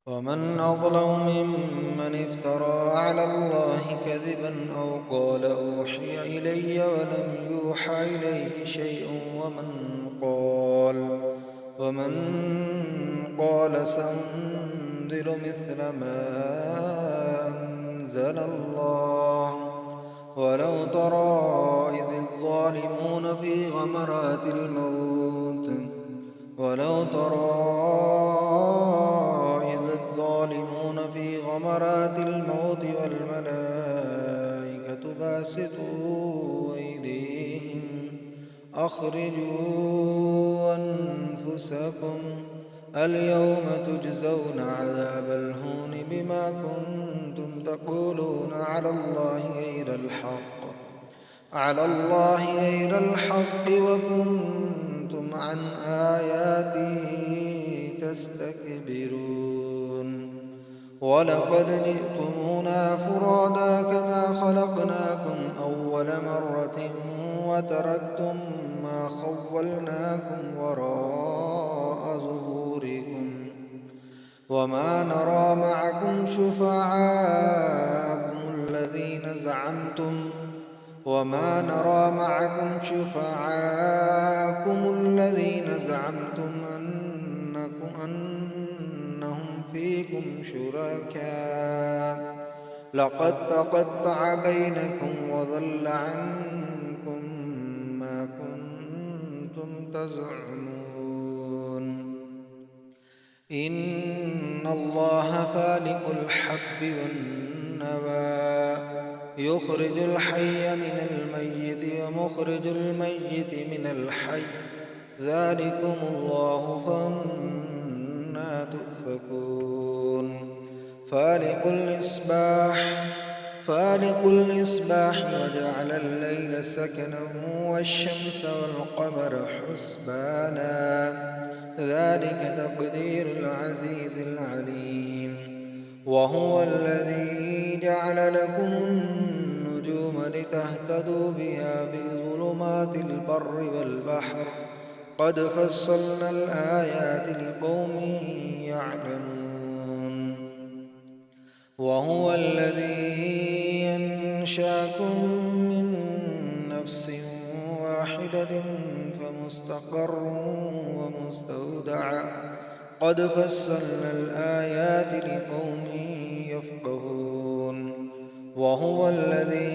ومن أظلم ممن افترى على الله كذبا أو قال أوحي إلي ولم يوحى إليه شيء ومن قال سأنزل مثل ما أنزل الله. ولو ترى إذ الظالمون في غمرات الموت والملائكة باسطوا أيديهم أخرجوا أنفسكم اليوم تجزون عذاب الهون بما كنتم تقولون على الله غير الحق وكنتم عن آياته تستكبرون. ولقد جئتمونا فرادا كما خلقناكم أول مرة وتركتم ما خولناكم وراء ظهوركم وما نرى معكم شفعاءكم الذين زعمتم أنهم فيكم شركاء لقد تقطع بينكم وضل عنكم ما كنتم تزعمون. إن الله فالق الحب والنوى يخرج الحي من الميت ومخرج الميت من الحي ذلكم الله فأنى تؤفكون. فالق الإصباح وجعل الليل سكنا والشمس والقمر حسبانا ذلك تقدير العزيز العليم. وهو الذي جعل لكم النجوم لتهتدوا بها في ظلمات البر والبحر قد فصلنا الآيات لقوم يعلمون. وهو الذي أنشأكم من نفس واحدة فمستقر ومستودع قد فصلنا الآيات لقوم يفقهون. وهو الذي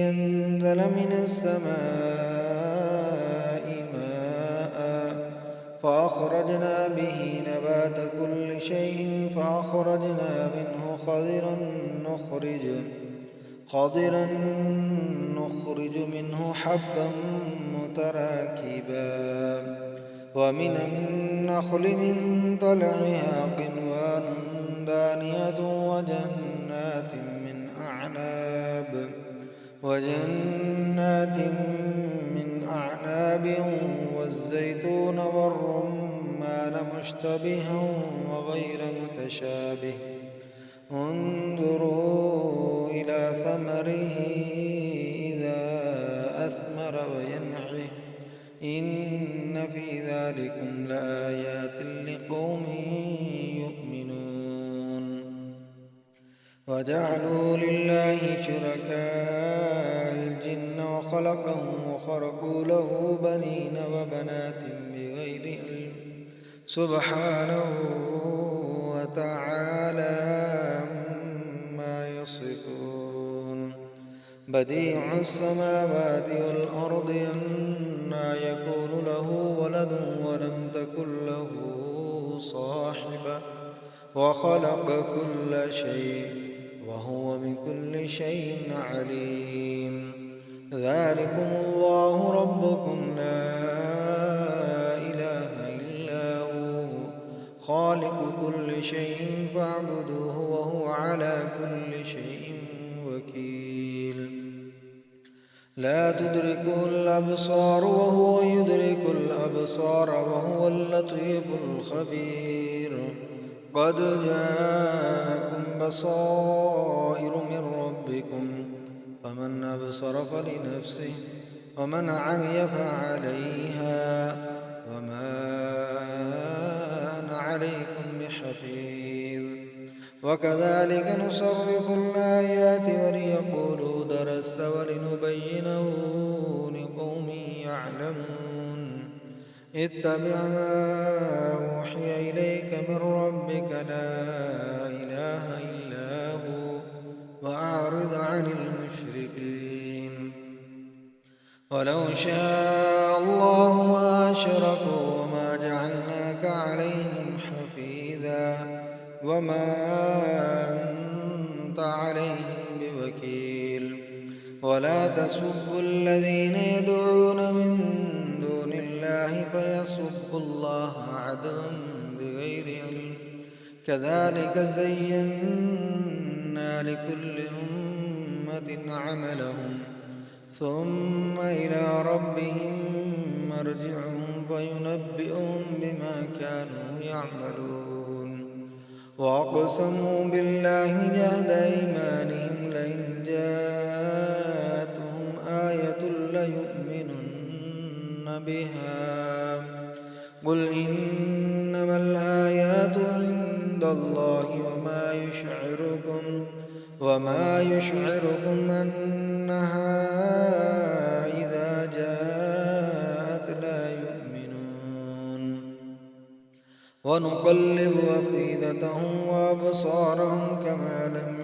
أنزل من السماء ماء فأخرجنا به نبات كل شيء فأخرجنا منه خضرا نخرج منه حبا متراكبا ومن النخل من طلعها قنوان دانية وجنات من أعناب والزيتون والرمان مشتبها وغير متشابه انظروا إلى ثمره إذا أثمر وينعه إن في ذلكم لآيات لقوم يؤمنون. وجعلوا لله شركاء الجن وخلقهم وخرقوا له بنين وبنات بغير علم سبحانه وتعالى عما يصفون. بديع السماوات والأرض أنى يكون له ولد ولم تكن له صاحبة وخلق كل شيء وهو بكل شيء عليم. ذلكم الله ربكم لا إله إلا هو خالق كل شيء فاعبدوه وهو على كل شيء وكيل. لا تدركه الأبصار وهو يدرك الأبصار وهو اللطيف الخبير. قد جاءكم بصائر من ربكم فمن أبصر فلنفسه ومن عمي فعليها وما أنا عليكم بحفيظ. وكذلك نصرف الآيات وليقولوا درست ولنبينه لقوم يعلمون اتبع ما أوحي إليك من ربك لا إله إلا هو وأعرض عن المشركين ولو شاء الله ما أشركوا وما جعلناك عليهم حفيظا وما أنت عليهم بوكيل ولا تسبوا الذين يدعون من دون الله فيسبوا الله عدوا بغير علم كذلك زينا لكل أمة عملهم ثم إلى ربهم مرجعهم فينبئهم بما كانوا يعملون وأقسموا بالله جهد أيمانهم لئن جاءتهم آية ليؤمنن بها قل إنما الآيات عند الله وما يشعركم أنها إذا جاءت لا يؤمنون ونقلب أفئدتهم وأبصارهم كما لم